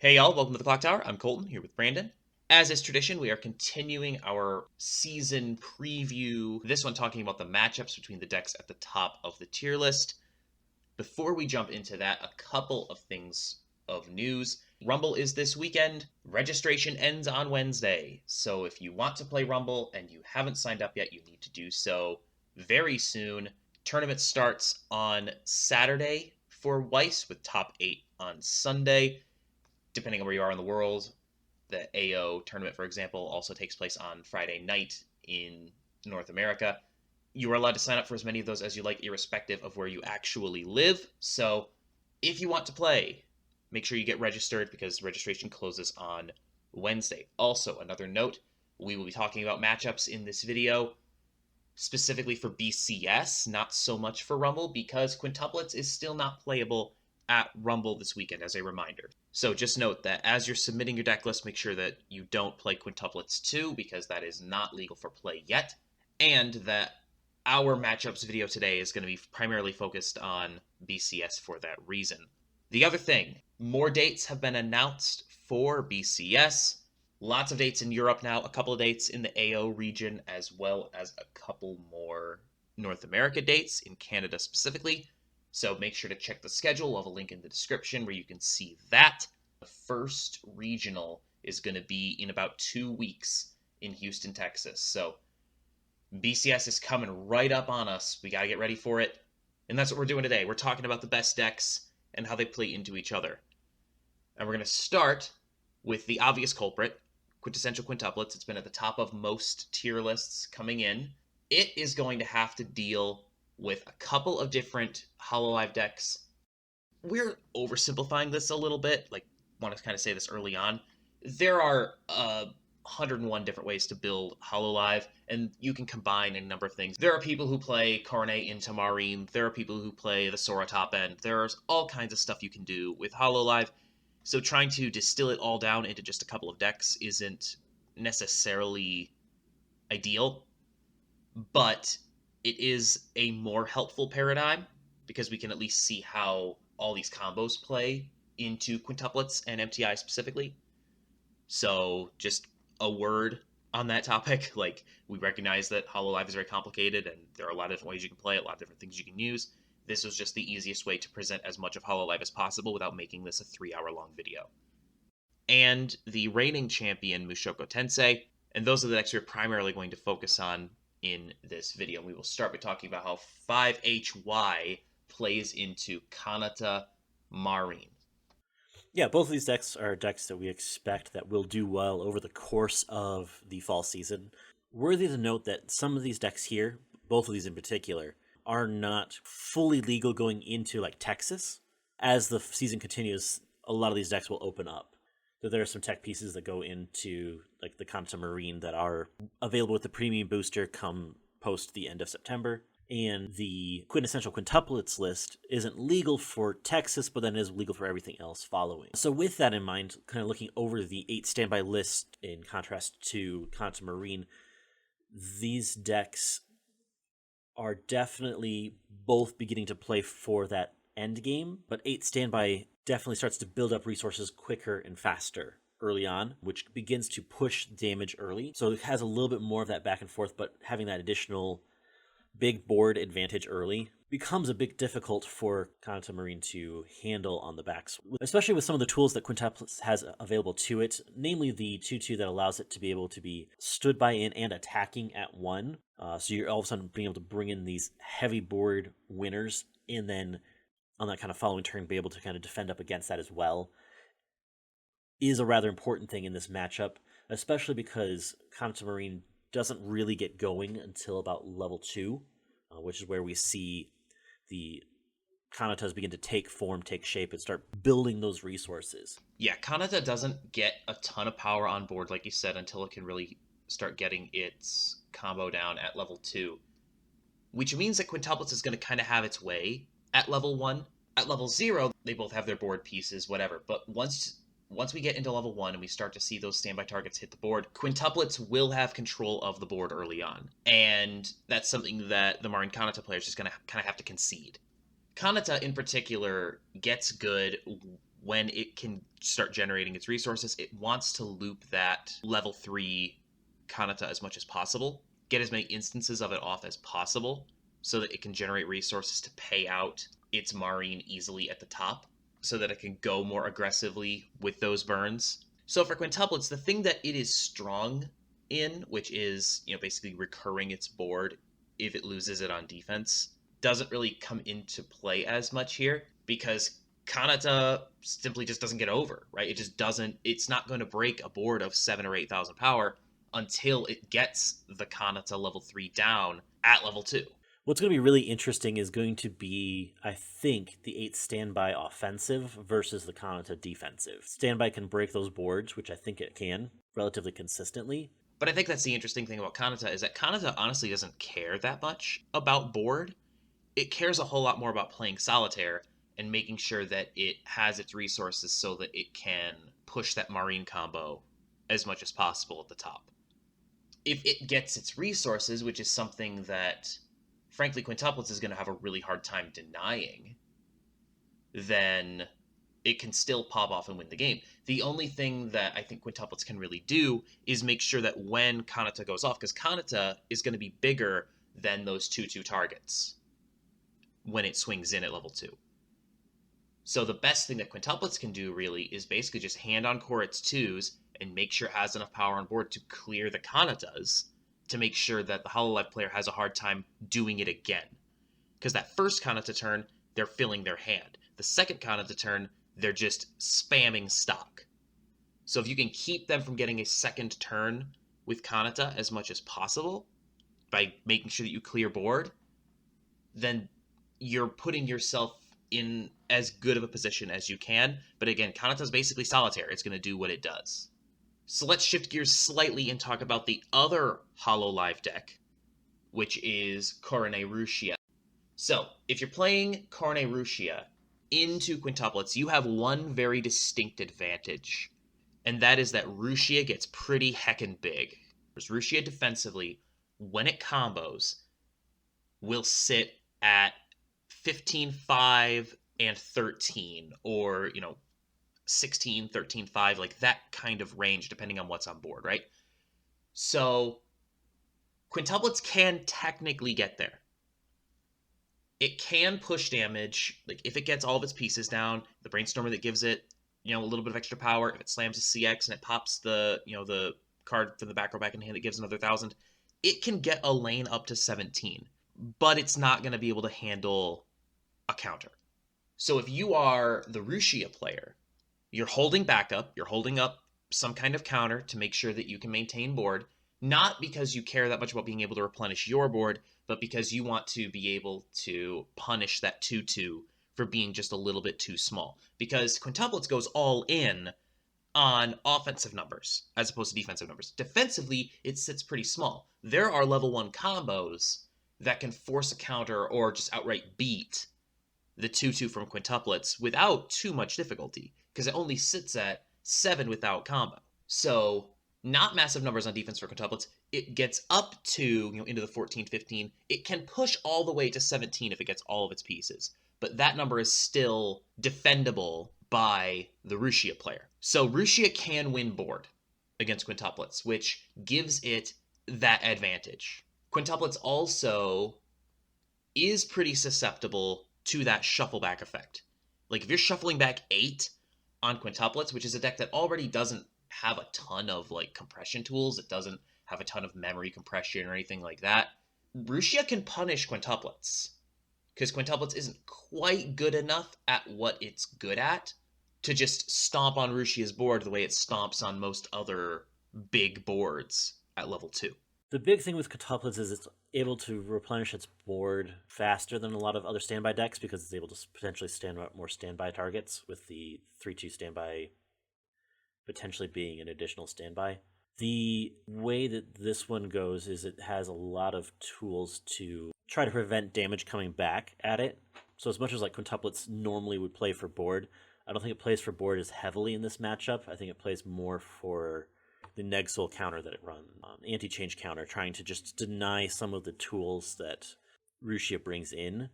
Hey y'all, welcome to the Clock Tower. I'm Colton, here with Brandon. As is tradition, we are continuing our season preview. This one talking about the matchups between the decks at the top of the tier list. Before we jump into that, a couple of things of news. Rumble is this weekend. Registration ends on Wednesday. So if you want to play Rumble and you haven't signed up yet, you need to do so very soon. Tournament starts on Saturday for Weiss with top 8 on Sunday. Depending on where you are in the world, the AO tournament, for example, also takes place on Friday night in North America. You are allowed to sign up for as many of those as you like, irrespective of where you actually live. So if you want to play, make sure you get registered because registration closes on Wednesday. Also, another note, we will be talking about matchups in this video, specifically for BCS, not so much for Rumble, because Quintuplets is still not playable at Rumble this weekend, as a reminder. So just note that as you're submitting your deck list, make sure that you don't play Quintuplets 2, because that is not legal for play yet, and that our matchups video today is going to be primarily focused on BCS for that reason. The other thing, more dates have been announced for BCS. Lots of dates in Europe now, a couple of dates in the AO region, as well as a couple more North America dates, in Canada specifically. So make sure to check the schedule. We'll have a link in the description where you can see that. The first regional is going to be in about 2 weeks in Houston, Texas. So BCS is coming right up on us. We got to get ready for it. And that's what we're doing today. We're talking about the best decks and how they play into each other. And we're going to start with the obvious culprit, Quintessential Quintuplets. It's been at the top of most tier lists coming in. It is going to have to deal with a couple of different Hololive decks. We're oversimplifying this a little bit, want to kind of say this early on. There are 101 different ways to build Hololive, and you can combine a number of things. There are people who play Coronai into Marine, there are people who play the Sora top end, there's all kinds of stuff you can do with Hololive, so trying to distill it all down into just a couple of decks isn't necessarily ideal, but it is a more helpful paradigm because we can at least see how all these combos play into Quintuplets and MTI specifically. So just a word on that topic. We recognize that Hololive is very complicated and there are a lot of different ways you can play it, a lot of different things you can use. This was just the easiest way to present as much of Hololive as possible without making this a 3-hour-long video. And the reigning champion, Mushoku Tensei, and those are the decks we're primarily going to focus on in this video. We will start by talking about how 5HY plays into Kanata Marine. Yeah, both of these decks are decks that we expect that will do well over the course of the fall season. Worthy to note that some of these decks here, both of these in particular, are not fully legal going into Texas. As the season continues, a lot of these decks will open up. So there are some tech pieces that go into the Kanata Marine that are available with the premium booster come post the end of September. And the Quintessential Quintuplets list isn't legal for Texas, but then is legal for everything else following. So with that in mind, kind of looking over the 8 standby list in contrast to Kanata Marine, these decks are definitely both beginning to play for that end game, but 8 standby definitely starts to build up resources quicker and faster early on, which begins to push damage early. So it has a little bit more of that back and forth, but having that additional big board advantage early becomes a bit difficult for Kanata Marine to handle on the backs, especially with some of the tools that Quintuplets has available to it, namely the 2/2 that allows it to be able to be stood by in and attacking at 1. So you're all of a sudden being able to bring in these heavy board winners, and then on that kind of following turn be able to kind of defend up against that as well, is a rather important thing in this matchup, especially because Kanata Marine doesn't really get going until about level 2, which is where we see the Kanatas begin to take form, take shape, and start building those resources. Yeah, Kanata doesn't get a ton of power on board, like you said, until it can really start getting its combo down at level 2, which means that Quintuplets is going to kind of have its way at level 1. At level 0, they both have their board pieces, whatever, but once we get into level 1 and we start to see those standby targets hit the board, Quintuplets will have control of the board early on. And that's something that the Marine Kanata players is going to kind of have to concede. Kanata, in particular, gets good when it can start generating its resources, it wants to loop that level 3 Kanata as much as possible, get as many instances of it off as possible, so that it can generate resources to pay out its Marine easily at the top, so that it can go more aggressively with those burns. So for quintuplets, the thing that it is strong in, which is, basically recurring its board if it loses it on defense, doesn't really come into play as much here, because Kanata simply just doesn't get over, right? It just doesn't, it's not going to break a board of 7 or 8,000 power until it gets the Kanata level 3 down at level 2. What's going to be really interesting is going to be, I think, the 8 standby offensive versus the Kanata defensive. Standby can break those boards, which I think it can, relatively consistently. But I think that's the interesting thing about Kanata, is that Kanata honestly doesn't care that much about board. It cares a whole lot more about playing solitaire and making sure that it has its resources so that it can push that Marine combo as much as possible at the top. If it gets its resources, which is something that, frankly, quintuplets is going to have a really hard time denying, then it can still pop off and win the game. The only thing that I think quintuplets can really do is make sure that when Kanata goes off, because Kanata is going to be bigger than those 2-2 targets when it swings in at level 2. So the best thing that quintuplets can do really is basically just hand on core its 2s and make sure it has enough power on board to clear the Kanatas, to make sure that the Hololive player has a hard time doing it again. Because that first Kanata turn, they're filling their hand. The second Kanata turn, they're just spamming stock. So if you can keep them from getting a second turn with Kanata as much as possible, by making sure that you clear board, then you're putting yourself in as good of a position as you can. But again, Kanata's basically solitaire. It's going to do what it does. So let's shift gears slightly and talk about the other Hololive deck, which is Coronairushia. So, if you're playing Coronairushia into quintuplets, you have one very distinct advantage, and that is that Rushia gets pretty heckin' big. Rushia defensively, when it combos, will sit at 15, 5, and 13, or, 16, 13, 5, like that kind of range, depending on what's on board, right? So, quintuplets can technically get there. It can push damage, like if it gets all of its pieces down, the Brainstormer that gives it, a little bit of extra power, if it slams a CX and it pops the, the card from the back row back in hand that gives another 1,000, it can get a lane up to 17, but it's not going to be able to handle a counter. So if you are the Rushia player, you're holding backup, you're holding up some kind of counter to make sure that you can maintain board, not because you care that much about being able to replenish your board, but because you want to be able to punish that 2-2 for being just a little bit too small. Because quintuplets goes all in on offensive numbers as opposed to defensive numbers. Defensively, it sits pretty small. There are level 1 combos that can force a counter or just outright beat the 2-2 from quintuplets without too much difficulty, because it only sits at 7 without combo. So, not massive numbers on defense for quintuplets. It gets up to, into the 14, 15. It can push all the way to 17 if it gets all of its pieces. But that number is still defendable by the Rushia player. So Rushia can win board against quintuplets, which gives it that advantage. Quintuplets also is pretty susceptible to that shuffle back effect. Like if you're shuffling back 8 on quintuplets, which is a deck that already doesn't have a ton of like compression tools, it doesn't have a ton of memory compression or anything like that, Rushia can punish quintuplets, because quintuplets isn't quite good enough at what it's good at to just stomp on Rushia's board the way it stomps on most other big boards at level 2. The big thing with quintuplets is it's able to replenish its board faster than a lot of other standby decks, because it's able to potentially stand out more standby targets, with the 3-2 standby potentially being an additional standby. The way that this one goes is it has a lot of tools to try to prevent damage coming back at it. So as much as like quintuplets normally would play for board, I don't think it plays for board as heavily in this matchup. I think it plays more for the Negsoul counter that it runs, anti-change counter, trying to just deny some of the tools that Rushia brings in.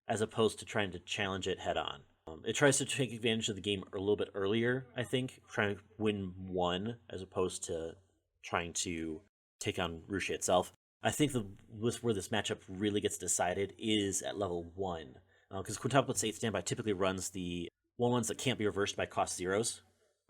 as opposed to trying to challenge it head on. It tries to take advantage of the game a little bit earlier, I think, trying to win one as opposed to trying to take on Rushi itself. I think where this matchup really gets decided is at level 1. Because Quintuplets 8 Standby typically runs the 1/1s that can't be reversed by cost zeros.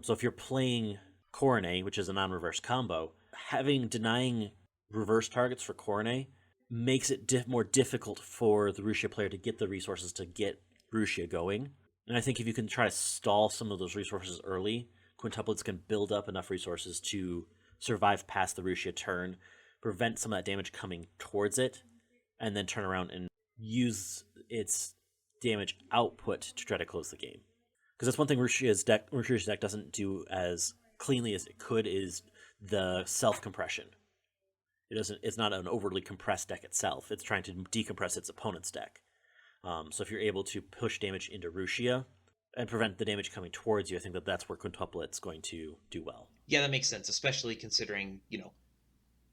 So if you're playing Coronai, which is a non-reverse combo, denying reverse targets for Coronai makes it more difficult for the Rushia player to get the resources to get Rushia going. And I think if you can try to stall some of those resources early, Quintuplets can build up enough resources to survive past the Rushia turn, prevent some of that damage coming towards it, and then turn around and use its damage output to try to close the game. Because that's one thing Rushia's deck doesn't do as cleanly as it could is the self-compression. It's not an overly compressed deck itself. It's trying to decompress its opponent's deck. So if you're able to push damage into Rushia and prevent the damage coming towards you, I think that's where Quintuplet's going to do well. Yeah, that makes sense, especially considering,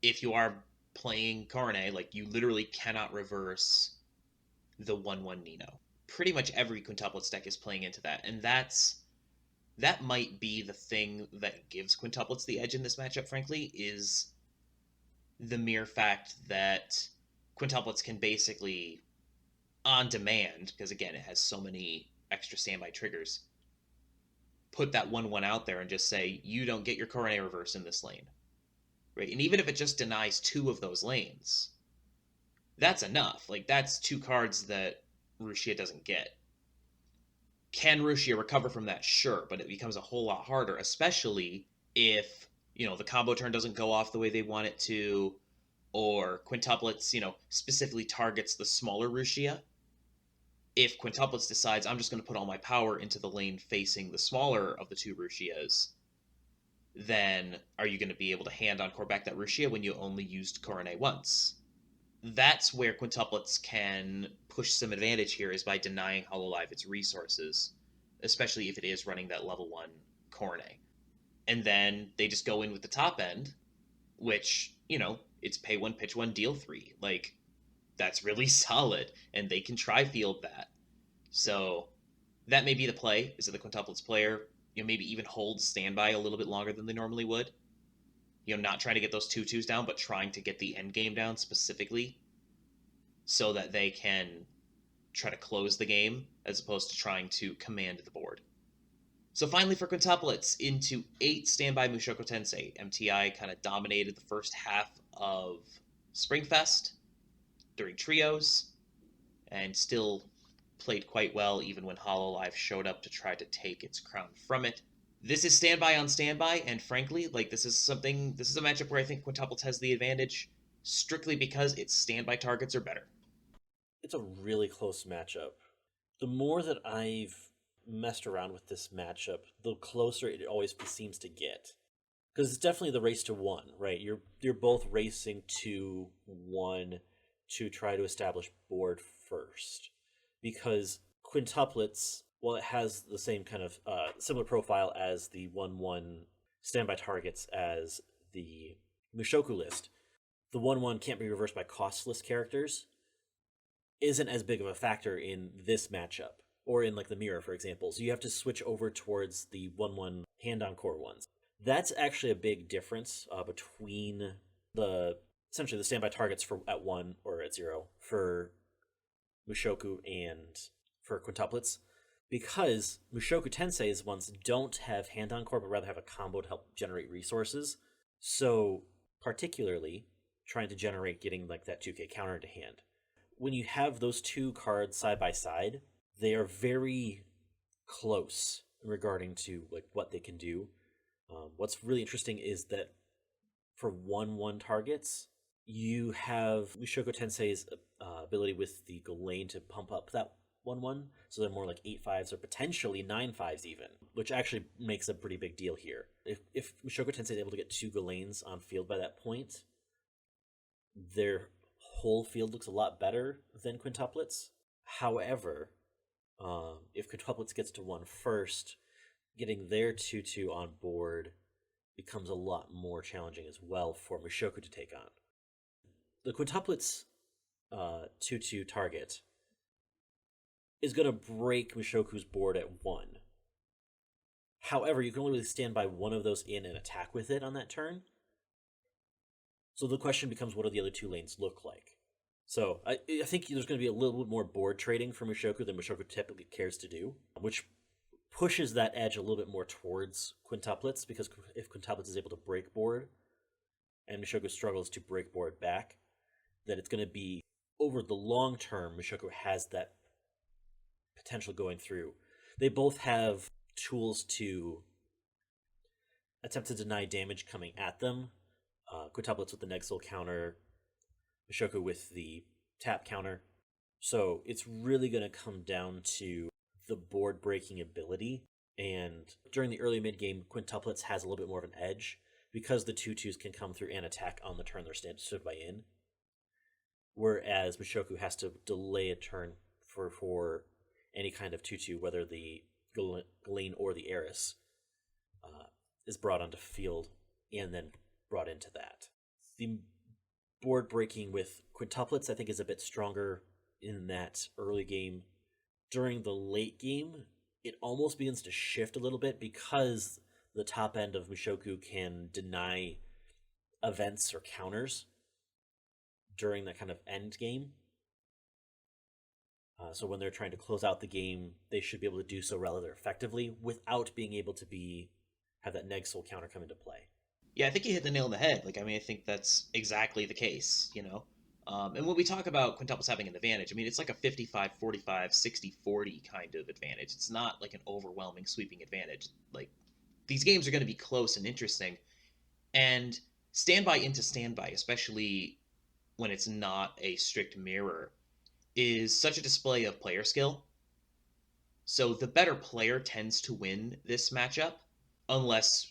if you are playing Coronai, like, you literally cannot reverse the 1/1 Nino. Pretty much every Quintuplets deck is playing into that, and that might be the thing that gives Quintuplets the edge in this matchup, frankly, is the mere fact that Quintuplets can basically, on demand, because again, it has so many extra standby triggers, put that 1/1 out there and just say, you don't get your Coronai reverse in this lane. Right? And even if it just denies 2 of those lanes, that's enough. Like, that's 2 cards that Rushia doesn't get. Can Rushia recover from that? Sure, but it becomes a whole lot harder, especially if, the combo turn doesn't go off the way they want it to, or Quintuplets, specifically targets the smaller Rushia. If Quintuplets decides, I'm just going to put all my power into the lane facing the smaller of the 2 Rushias, then are you going to be able to hand on core back that Rushia when you only used Coronai once? That's where Quintuplets can push some advantage here, is by denying Hololive its resources, especially if it is running that level 1 Coronai. And then they just go in with the top end, which, it's pay 1, pitch 1, deal 3. Like, that's really solid, and they can tri-field that. So that may be the play, is that the Quintuplets player, maybe even hold standby a little bit longer than they normally would. Not trying to get those 2/2s down, but trying to get the end game down specifically so that they can try to close the game as opposed to trying to command the board. So finally for Quintuplets, into 8 standby Mushoku Tensei. MTI kind of dominated the first half of Springfest during trios and still played quite well even when Hololive showed up to try to take its crown from it. This is standby on standby, and frankly, this is a matchup where I think Quintuplets has the advantage, strictly because its standby targets are better. It's a really close matchup. The more that I've messed around with this matchup, the closer it always seems to get. Because it's definitely the race to 1, right? You're both racing to 1 to try to establish board first. Because Quintuplets, well, it has the same kind of similar profile as the 1/1 standby targets as the Mushoku list. The 1/1 can't be reversed by costless characters isn't as big of a factor in this matchup, or in the mirror, for example. So you have to switch over towards the 1/1 hand-on core ones. That's actually a big difference between essentially the standby targets for at 1 or at 0 for Mushoku and for Quintuplets, because Mushoku Tensei's ones don't have hand-on core, but rather have a combo to help generate resources. So particularly trying to generate getting that 2k counter into hand. When you have those 2 cards side by side, they are very close regarding to what they can do. What's really interesting is that for 1/1 targets, you have Mushoku Tensei's ability with the Ghislaine to pump up that 1/1, so they're more like 8/5s or potentially 9/5s even, which actually makes a pretty big deal here. If Mushoku Tensei is able to get 2 Ghislaines on field by that point, their whole field looks a lot better than Quintuplets. However, if Quintuplets gets to 1 first, getting their 2/2 on board becomes a lot more challenging as well for Mushoku to take on. The Quintuplets 2/2 target is going to break Mushoku's board at 1. However, you can only really stand by one of those in and attack with it on that turn. So the question becomes, what do the other 2 lanes look like? So I think there's going to be a little bit more board trading for Mushoku than Mushoku typically cares to do, which pushes that edge a little bit more towards quintuplets, because if quintuplets is able to break board and Mushoku struggles to break board back, then it's going to be, over the long term, Mushoku has that potential going through. They both have tools to attempt to deny damage coming at them. Quintuplets with the Neg-Soul counter, Mushoku with the tap counter. So it's really going to come down to the board breaking ability. And during the early mid game, quintuplets has a little bit more of an edge because the 2/2s can come through and attack on the turn they're stood by in. Whereas Mushoku has to delay a turn for any kind of 2/2, whether the Ghislaine or the Eris is brought onto field and then brought into that. The board breaking with quintuplets, I think, is a bit stronger in that early game. During the late game, it almost begins to shift a little bit because the top end of Mushoku can deny events or counters during that kind of end game. So when they're trying to close out the game, they should be able to do so rather effectively without being able to have that Neg-Soul counter come into play. Yeah, I think you hit the nail on the head. I think that's exactly the case, And when we talk about quintuplets having an advantage, it's like a 55-45, 60-40 kind of advantage. It's not like an overwhelming sweeping advantage. These games are going to be close and interesting. And standby into standby, especially when it's not a strict mirror, is such a display of player skill. So the better player tends to win this matchup, unless,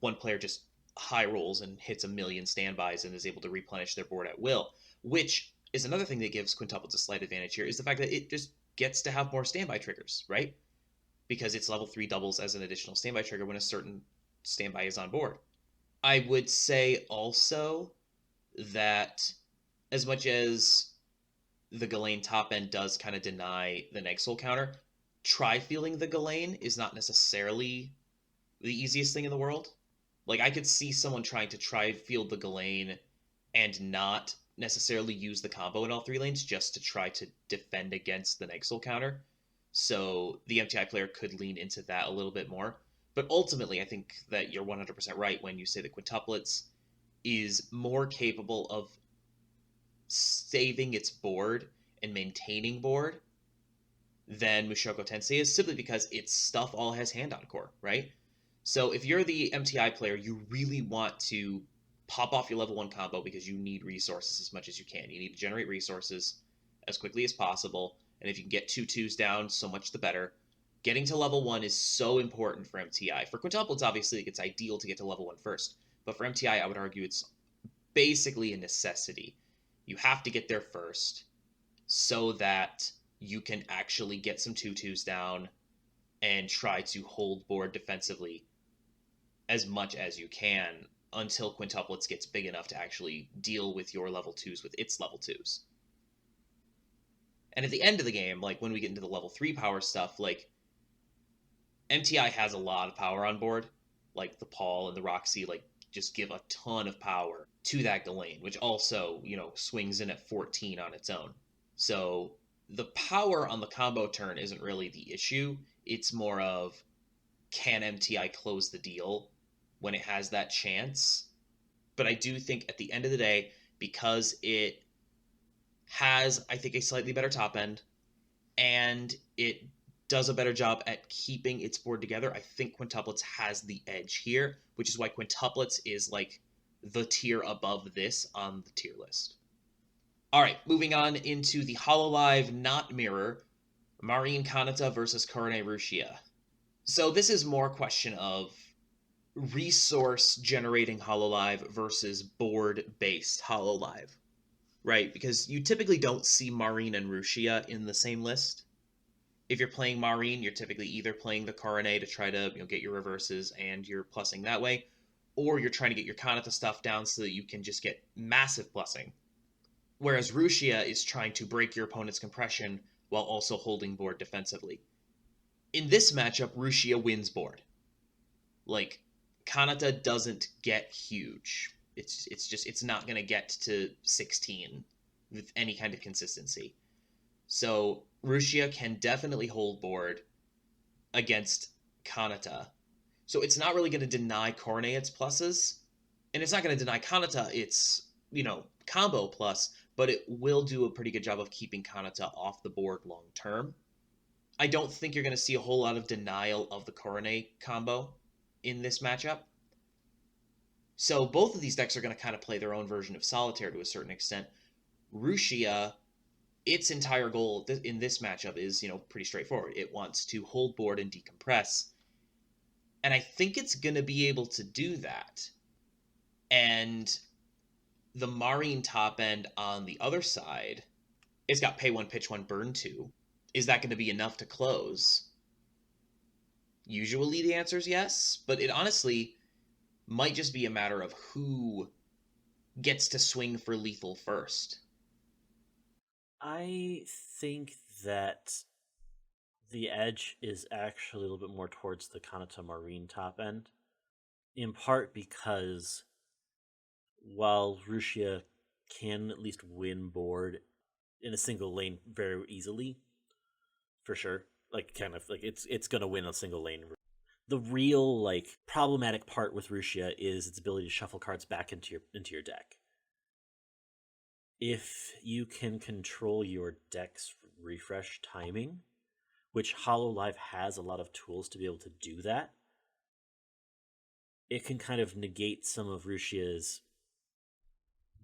one player just high rolls and hits a million standbys and is able to replenish their board at will, which is another thing that gives quintuplets a slight advantage here, is the fact that it just gets to have more standby triggers, right? Because it's level 3 doubles as an additional standby trigger when a certain standby is on board. I would say also that as much as the Ghislaine top end does kind of deny the Neg-Soul counter, tri-fielding the Ghislaine is not necessarily the easiest thing in the world. I could see someone trying to tri-field the Ghislaine and not necessarily use the combo in all 3 lanes just to try to defend against the Neg-Soul counter. So the MTI player could lean into that a little bit more. But ultimately, I think that you're 100% right when you say that quintuplets is more capable of saving its board and maintaining board than Mushoku Tensei is, simply because its stuff all has hand encore, right? So if you're the MTI player, you really want to pop off your level 1 combo because you need resources as much as you can. You need to generate resources as quickly as possible, and if you can get 2/2s down, so much the better. Getting to level 1 is so important for MTI. For quintuplets, obviously, it's ideal to get to level 1 first, but for MTI, I would argue it's basically a necessity. You have to get there first so that you can actually get some 2/2s down and try to hold board defensively as much as you can until quintuplets gets big enough to actually deal with your level 2s with its level 2s. And at the end of the game, when we get into the level 3 power stuff, MTI has a lot of power on board. The Paul and the Roxy, just give a ton of power to that Ghislaine, which also, swings in at 14 on its own. So the power on the combo turn isn't really the issue. It's more of, can MTI close the deal when it has that chance? But I do think at the end of the day, because it has, I think, a slightly better top end, and it does a better job at keeping its board together, I think quintuplets has the edge here, which is why quintuplets is the tier above this on the tier list. All right, moving on into the Hololive not mirror, Marin Kanata versus Coronairushia. So this is more a question of resource generating Hololive versus board based Hololive, right? Because you typically don't see Marin and Rushia in the same list. If you're playing Marin, you're typically either playing the Coronai to try to get your reverses and you're plussing that way, or you're trying to get your Kanata stuff down so that you can just get massive plussing. Whereas Rushia is trying to break your opponent's compression while also holding board defensively. In this matchup, Rushia wins board. Like, Kanata doesn't get huge. It's not going to get to 16 with any kind of consistency. So Rushia can definitely hold board against Kanata. So it's not really going to deny Corne its pluses, and it's not going to deny Kanata its, combo plus, but it will do a pretty good job of keeping Kanata off the board long term. I don't think you're going to see a whole lot of denial of the Corone combo in this matchup. So both of these decks are going to kind of play their own version of Solitaire to a certain extent. Rushia, its entire goal in this matchup is, pretty straightforward. It wants to hold board and decompress. And I think it's going to be able to do that. And the Marine top end on the other side, it's got pay 1, pitch 1, burn 2. Is that going to be enough to close? Usually the answer is yes, but it honestly might just be a matter of who gets to swing for lethal first. I think that the edge is actually a little bit more towards the Kanata Marine top end, in part because while Rushia can at least win board in a single lane very easily, for sure, it's gonna win a single lane. The real problematic part with Rushia is its ability to shuffle cards back into your deck. If you can control your deck's refresh timing, which HoloLive has a lot of tools to be able to do that, it can kind of negate some of Rushia's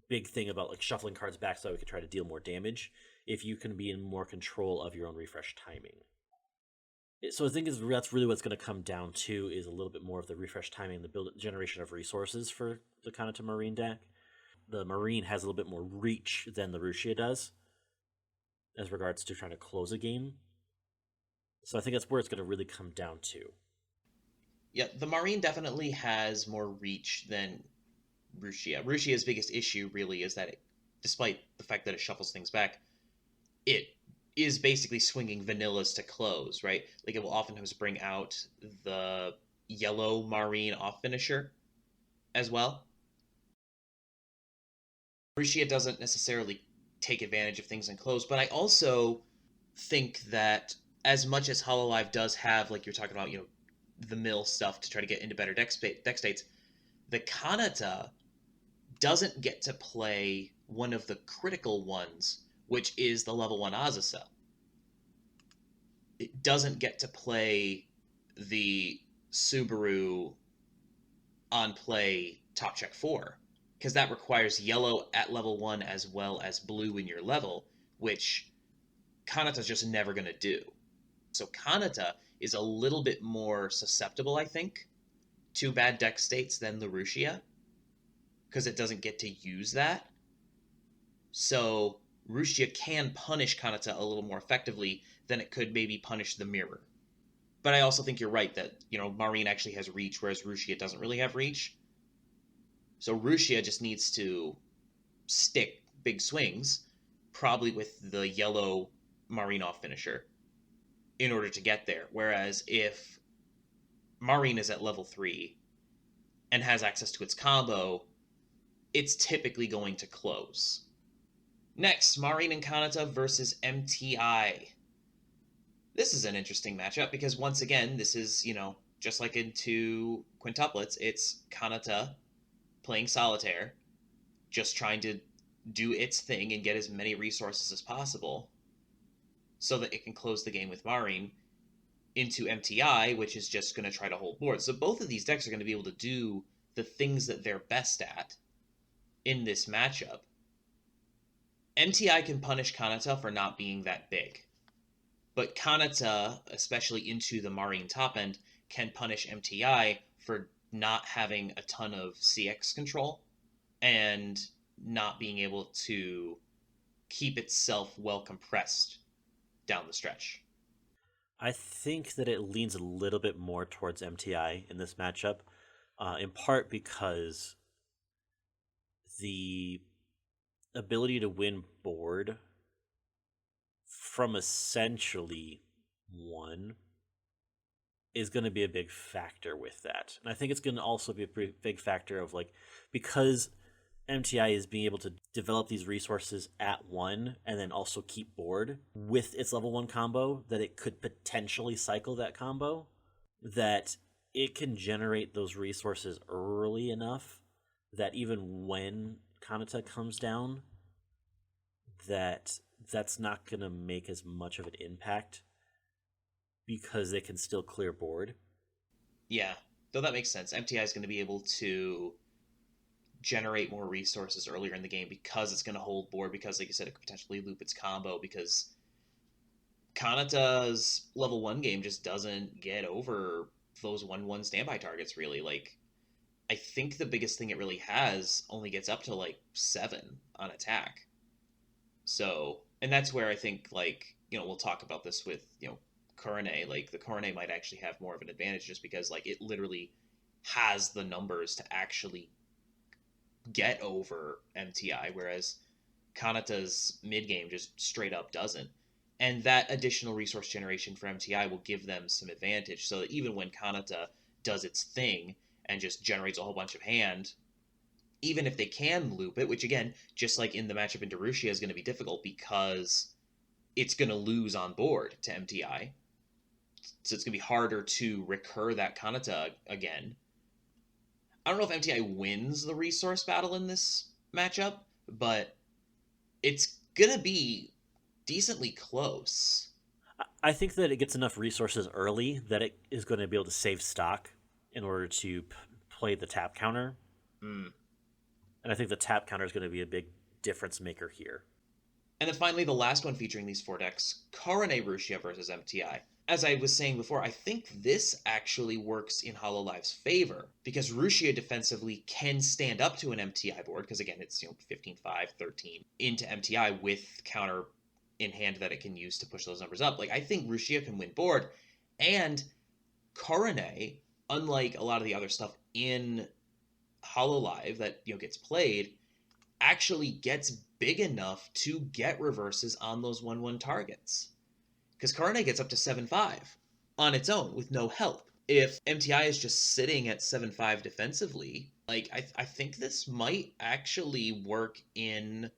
big thing about shuffling cards back so it can try to deal more damage if you can be in more control of your own refresh timing. So I think that's really what's going to come down to, is a little bit more of the refresh timing, the generation of resources for the Kanata Marine deck. The Marine has a little bit more reach than the Rushia does as regards to trying to close a game. So I think that's where it's going to really come down to. Yeah, the Marine definitely has more reach than Rushia. Rushia's biggest issue really is that despite the fact that it shuffles things back, it is basically swinging vanillas to close, right? Like, it will oftentimes bring out the yellow Marine off finisher as well. Rushia doesn't necessarily take advantage of things and close, but I also think that as much as Hololive does have, like you're talking about, the mill stuff to try to get into better deck states, the Kanata doesn't get to play one of the critical ones, which is the level 1 Azazel. It doesn't get to play the Subaru on play top check 4, because that requires yellow at level 1 as well as blue in your level, which Kanata's just never going to do. So Kanata is a little bit more susceptible, I think, to bad deck states than the Rushia, because it doesn't get to use that. So Rushia can punish Kanata a little more effectively than it could maybe punish the Mirror. But I also think you're right that, Marine actually has reach, whereas Rushia doesn't really have reach. So Rushia just needs to stick big swings, probably with the yellow Marine off finisher, in order to get there. Whereas if Marine is at level 3 and has access to its combo, it's typically going to close. Next, Marine and Kanata versus MTI. This is an interesting matchup because, once again, this is, just like into Quintuplets, it's Kanata playing Solitaire, just trying to do its thing and get as many resources as possible so that it can close the game with Marine, into MTI, which is just going to try to hold board. So both of these decks are going to be able to do the things that they're best at in this matchup. MTI can punish Kanata for not being that big, but Kanata, especially into the Marine top end, can punish MTI for not having a ton of CX control and not being able to keep itself well compressed down the stretch. I think that it leans a little bit more towards MTI in this matchup, in part because the ability to win board from essentially one is going to be a big factor with that. And I think it's going to also be a pretty big factor of like, because MTI is being able to develop these resources at one and then also keep board with its level one combo, that it could potentially cycle that combo, that it can generate those resources early enough that even when Kanata comes down, that's not going to make as much of an impact because they can still clear board. Yeah, though that makes sense. MTI is going to be able to generate more resources earlier in the game because it's going to hold board, because, like you said, it could potentially loop its combo, because Kanata's level 1 game just doesn't get over those 1-1 standby targets, really. Like, I think the biggest thing it really has only gets up to, like, 7 on attack. So, and that's where I think, like, we'll talk about this with, Corone. Like, the Corone might actually have more of an advantage just because, like, it literally has the numbers to actually get over MTI, whereas Kanata's mid game just straight up doesn't. And that additional resource generation for MTI will give them some advantage, so that even when Kanata does its thing and just generates a whole bunch of hand, even if they can loop it, which again, just like in the matchup in Darushia, is going to be difficult because it's going to lose on board to MTI. So it's going to be harder to recur that Kanata again. I don't know if MTI wins the resource battle in this matchup, but it's going to be decently close. I think that it gets enough resources early that it is going to be able to save stock in order to play the tap counter. Mm. And I think the tap counter is going to be a big difference maker here. And then finally, the last one featuring these 4 decks, Coronairushia versus MTI. As I was saying before, I think this actually works in Hololive's favor, because Rushia defensively can stand up to an MTI board, because again, it's 15-5, 13 into MTI with counter in hand that it can use to push those numbers up. Like, I think Rushia can win board, and Coronai, unlike a lot of the other stuff in Hololive that gets played, actually gets big enough to get reverses on those 1-1 targets. Because Coronai gets up to 7-5 on its own with no help. If MTI is just sitting at 7-5 defensively, like, I think this might actually work in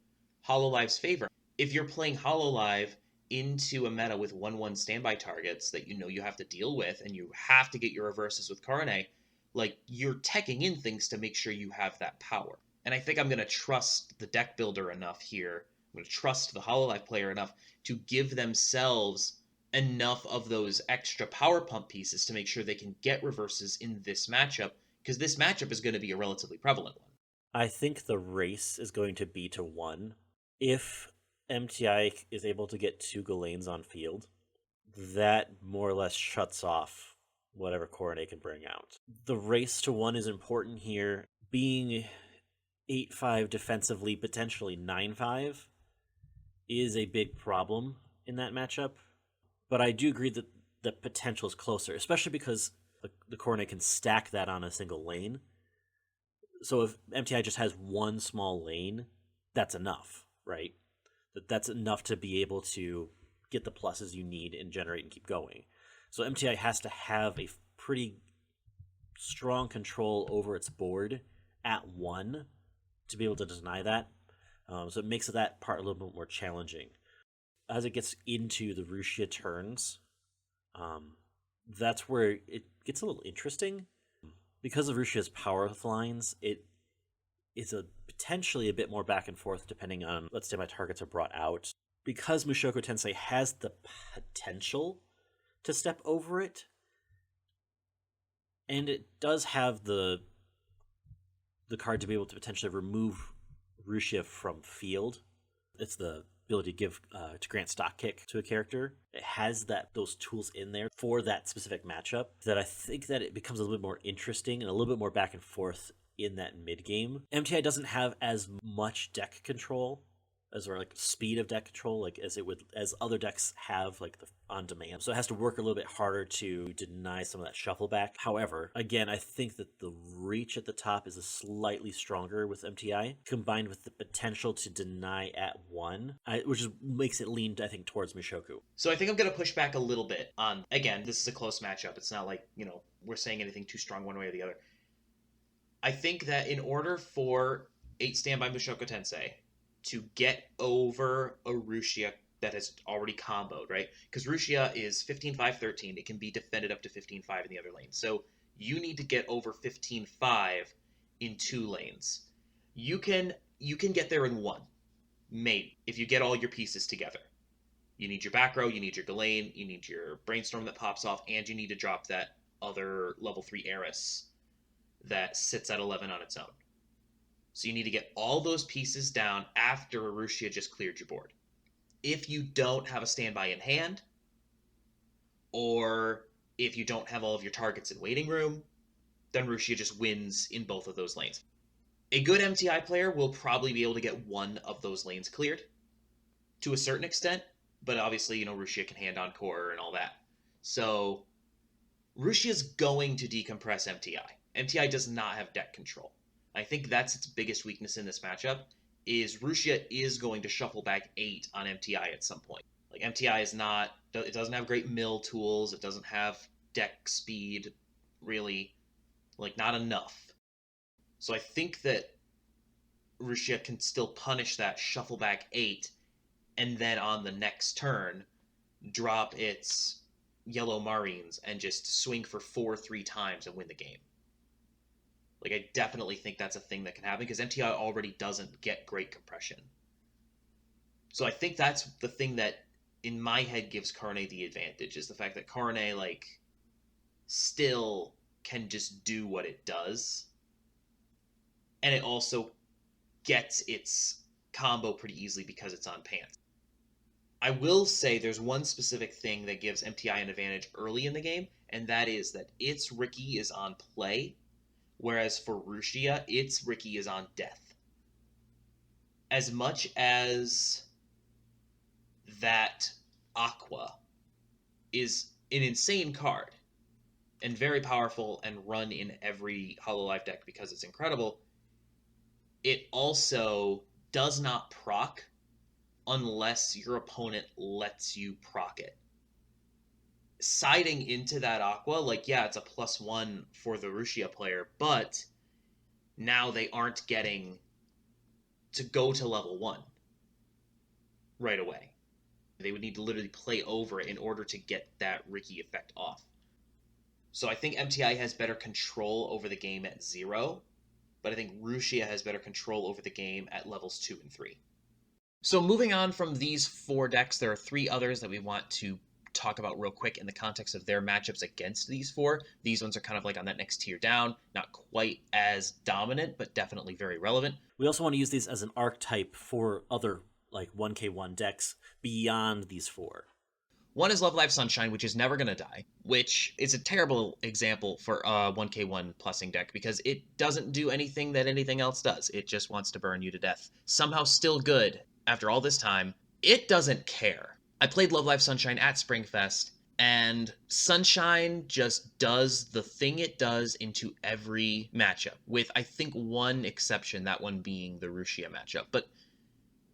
Hololive's favor. If you're playing Hololive into a meta with 1-1 standby targets that you have to deal with, and you have to get your reverses with Coronai, like, you're teching in things to make sure you have that power. And I think I'm going to trust the deck builder enough here. I'm going to trust the Hololive player enough to give themselves enough of those extra power pump pieces to make sure they can get reverses in this matchup, because this matchup is going to be a relatively prevalent one. I think the race is going to be to 1. If MTI is able to get 2 Galanes on field, that more or less shuts off whatever Coronai can bring out. The race to 1 is important here. Being 8-5 defensively, potentially 9-5, is a big problem in that matchup. But I do agree that the potential is closer, especially because the Coronai can stack that on a single lane. So if MTI just has one small lane, that's enough, right? That's enough to be able to get the pluses you need and generate and keep going. So MTI has to have a pretty strong control over its board at 1 to be able to deny that. So it makes that part a little bit more challenging. As it gets into the Rushia turns, that's where it gets a little interesting. Because of Rushia's power lines, it is potentially a bit more back and forth depending on, let's say, my targets are brought out. Because Mushoku Tensei has the potential to step over it, and it does have the card to be able to potentially remove Rushia from field. It's the ability to give to grant stock kick to a character. It has those tools in there for that specific matchup, that I think that it becomes a little bit more interesting and a little bit more back and forth in that mid game. MTI doesn't have as much deck control as or like speed of deck control, like as other decks have like the on demand. So it has to work a little bit harder to deny some of that shuffle back. However, again, I think that the reach at the top is a slightly stronger with MTI, combined with the potential to deny at one, which makes it lean, I think, towards Mushoku. So I think I'm going to push back a little bit on, again, this is a close matchup. It's not like, we're saying anything too strong one way or the other. I think that in order for 8 Standby Mushoku Tensei to get over a Rushia that has already comboed, right? Because Rushia is 15-5-13. It can be defended up to 15-5 in the other lane. So you need to get over 15-5 in 2 lanes. You can get there in 1, maybe, if you get all your pieces together. You need your back row, you need your Ghislaine, you need your Brainstorm that pops off, and you need to drop that other level 3 Eris that sits at 11 on its own. So you need to get all those pieces down after Arushia just cleared your board. If you don't have a standby in hand, or if you don't have all of your targets in waiting room, then Rushia just wins in both of those lanes. A good MTI player will probably be able to get one of those lanes cleared to a certain extent, but obviously, Rushia can hand on core and all that. So Rushia's going to decompress MTI. MTI does not have deck control. I think that's its biggest weakness in this matchup, is Rushia is going to shuffle back 8 on MTI at some point. Like, MTI it doesn't have great mill tools, it doesn't have deck speed, really, not enough. So I think that Rushia can still punish that shuffle back 8, and then on the next turn, drop its yellow Marines and just swing for 4 3 times and win the game. I definitely think that's a thing that can happen, because MTI already doesn't get great compression. So I think that's the thing that, in my head, gives Corone the advantage, is the fact that Corone, still can just do what it does. And it also gets its combo pretty easily because it's on pants. I will say there's one specific thing that gives MTI an advantage early in the game, and that is that its Riki is on play, whereas for Rushia, its Riki is on death. As much as that Aqua is an insane card, and very powerful and run in every Hololive deck because it's incredible, it also does not proc unless your opponent lets you proc it. Siding into that Aqua, it's a +1 for the Rushia player, but now they aren't getting to go to level 1 right away. They would need to literally play over it in order to get that Riki effect off. So I think MTI has better control over the game at 0, but I think Rushia has better control over the game at levels 2 and 3. So moving on from these 4 decks, there are 3 others that we want to talk about real quick in the context of their matchups against these 4. These ones are kind of on that next tier down, not quite as dominant, but definitely very relevant. We also want to use these as an archetype for other 1k1 decks beyond these 4. One is Love Live Sunshine, which is never going to die, which is a terrible example for a 1k1 plussing deck, because it doesn't do anything that anything else does. It just wants to burn you to death. Somehow still good after all this time. It doesn't care. I played Love Live Sunshine at Springfest, and Sunshine just does the thing it does into every matchup, with I think one exception, that one being the Rushia matchup. But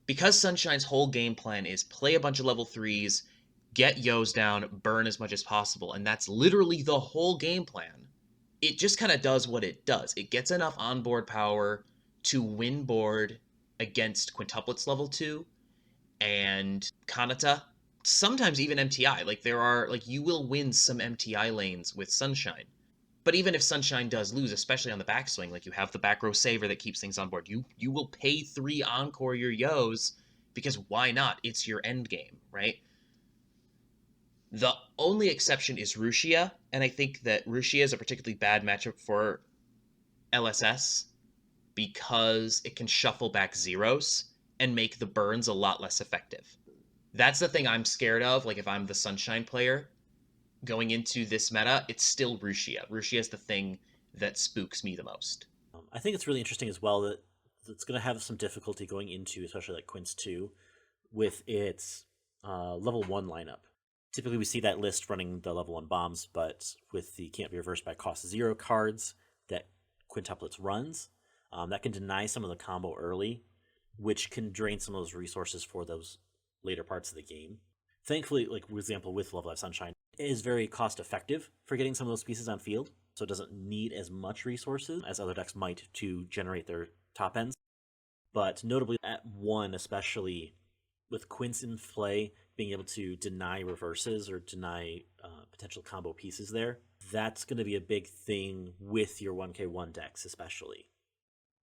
because Sunshine's whole game plan is play a bunch of level 3s, get Yos down, burn as much as possible, and that's literally the whole game plan, it just kind of does what it does. It gets enough onboard power to win board against Quintuplets level 2 and Kanata, sometimes even MTI. There are, you will win some MTI lanes with Sunshine. But even if Sunshine does lose, especially on the backswing, you have the back row saver that keeps things on board. You will pay 3 encore your Yos, because why not? It's your end game, right? The only exception is Rushia, and I think that Rushia is a particularly bad matchup for LSS because it can shuffle back zeros and make the burns a lot less effective. That's the thing I'm scared of. If I'm the Sunshine player going into this meta, it's still Rushia. Rushia is the thing that spooks me the most. I think it's really interesting as well that it's going to have some difficulty going into, especially like Quints 2, with its level 1 lineup. Typically, we see that list running the level 1 bombs, but with the can't be reversed by cost 0 cards that Quintuplets runs, that can deny some of the combo early, which can drain some of those resources for those later parts of the game. Thankfully, like for example, with Level 5 Sunshine, it is very cost effective for getting some of those pieces on field, so it doesn't need as much resources as other decks might to generate their top ends. But notably at 1, especially with Quints in play, being able to deny reverses or deny potential combo pieces there, that's going to be a big thing with your 1k1 decks, especially.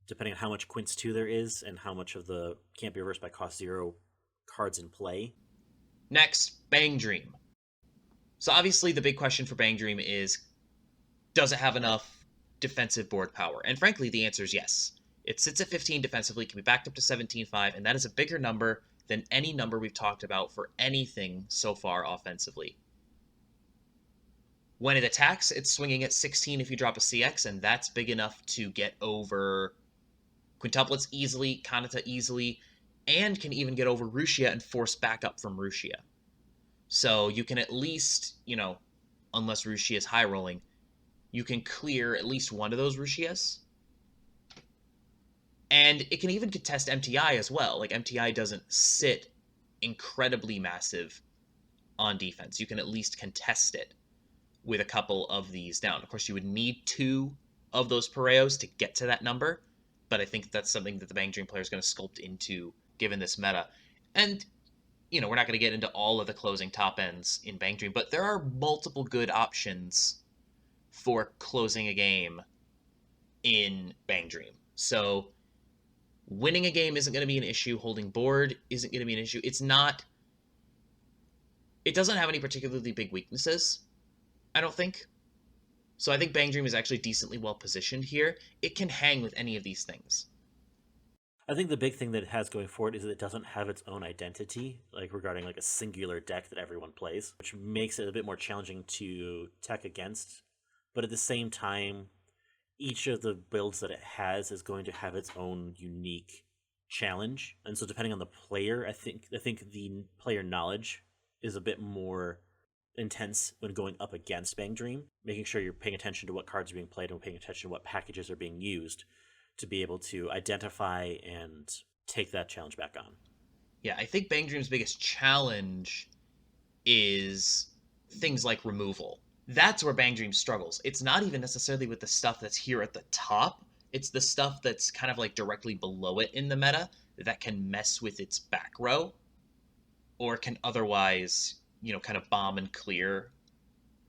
Depending on how much Quints 2 there is and how much of the can't be reversed by cost 0 cards in play. Next, Bang Dream. So obviously the big question for Bang Dream is, does it have enough defensive board power? And frankly, the answer is yes. It sits at 15 defensively, can be backed up to 17.5, and that is a bigger number than any number we've talked about for anything so far offensively. When it attacks, it's swinging at 16 if you drop a CX, and that's big enough to get over Quintuplets easily, Kanata easily, and can even get over Rushia and force backup from Rushia. So you can at least, unless Rushia is high rolling, you can clear at least one of those Rushias. And it can even contest MTI as well. Like, MTI doesn't sit incredibly massive on defense. You can at least contest it with a couple of these down. Of course, you would need 2 of those Pareos to get to that number, but I think that's something that the Bang Dream player is going to sculpt into given this meta. And, we're not going to get into all of the closing top ends in Bang Dream, but there are multiple good options for closing a game in Bang Dream. So winning a game isn't going to be an issue. Holding board isn't going to be an issue. It doesn't have any particularly big weaknesses, I don't think. So I think Bang Dream is actually decently well positioned here. It can hang with any of these things. I think the big thing that it has going for it is that it doesn't have its own identity, like regarding like a singular deck that everyone plays, which makes it a bit more challenging to tech against. But at the same time, each of the builds that it has is going to have its own unique challenge. And so depending on the player, I think the player knowledge is a bit more intense when going up against Bang Dream, making sure you're paying attention to what cards are being played and paying attention to what packages are being used to be able to identify and take that challenge back on. Yeah, I think Bang Dream's biggest challenge is things like removal. That's where Bang Dream struggles. It's not even necessarily with the stuff that's here at the top. It's the stuff that's kind of like directly below it in the meta that can mess with its back row or can otherwise, kind of bomb and clear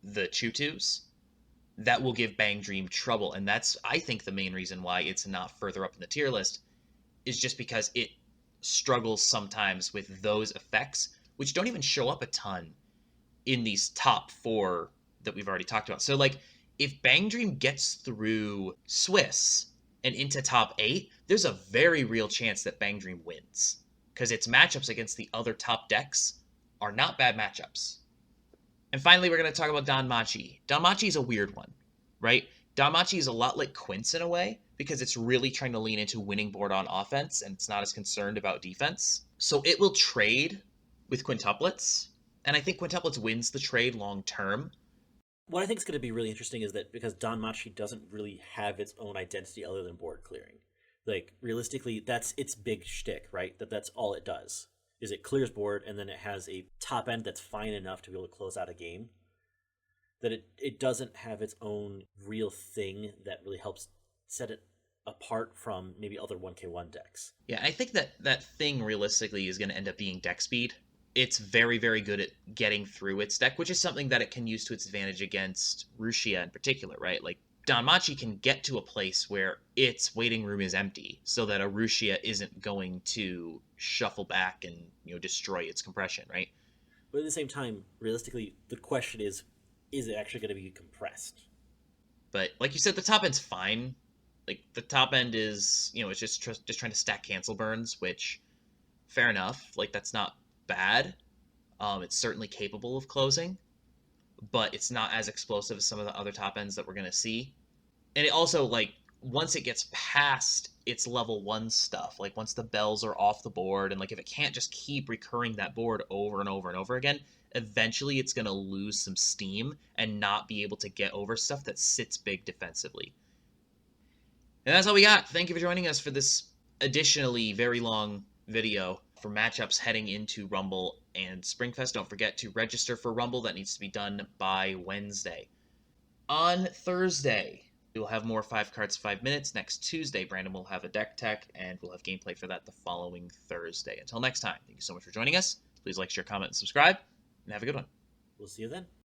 the Chutus. That will give Bang Dream trouble. And that's, I think, the main reason why it's not further up in the tier list is just because it struggles sometimes with those effects, which don't even show up a ton in these top 4 that we've already talked about. So, like, if Bang Dream gets through Swiss and into top 8, there's a very real chance that Bang Dream wins. Because its matchups against the other top decks are not bad matchups. And finally, we're going to talk about Damachi. Damachi is a weird one, right? Damachi is a lot like Quints in a way, because it's really trying to lean into winning board on offense, and it's not as concerned about defense. So it will trade with Quintuplets, and I think Quintuplets wins the trade long term. What I think is going to be really interesting is that because Damachi doesn't really have its own identity other than board clearing. Like, realistically, that's its big shtick, right? That's all it does. Is it clears board, and then it has a top end that's fine enough to be able to close out a game. That it doesn't have its own real thing that really helps set it apart from maybe other 1k1 decks. Yeah, I think that thing realistically is going to end up being deck speed. It's very, very good at getting through its deck, which is something that it can use to its advantage against Rushia in particular, right? Like, Damachi can get to a place where its waiting room is empty so that a Rushia isn't going to shuffle back and, destroy its compression, right? But at the same time, realistically, the question is it actually going to be compressed? But like you said, the top end's fine. Like, the top end is, it's just trying to stack cancel burns, which, fair enough. Like, that's not bad. It's certainly capable of closing, but it's not as explosive as some of the other top ends that we're going to see. And it also, like, once it gets past its level 1 stuff, like once the bells are off the board, and like if it can't just keep recurring that board over and over and over again, eventually it's going to lose some steam and not be able to get over stuff that sits big defensively. And that's all we got. Thank you for joining us for this additionally very long video for matchups heading into Rumble and Springfest. Don't forget to register for Rumble. That needs to be done by Wednesday. On Thursday, we will have more 5 cards, 5 minutes. Next Tuesday, Brandon will have a deck tech, and we'll have gameplay for that the following Thursday. Until next time, thank you so much for joining us. Please like, share, comment, and subscribe, and have a good one. We'll see you then.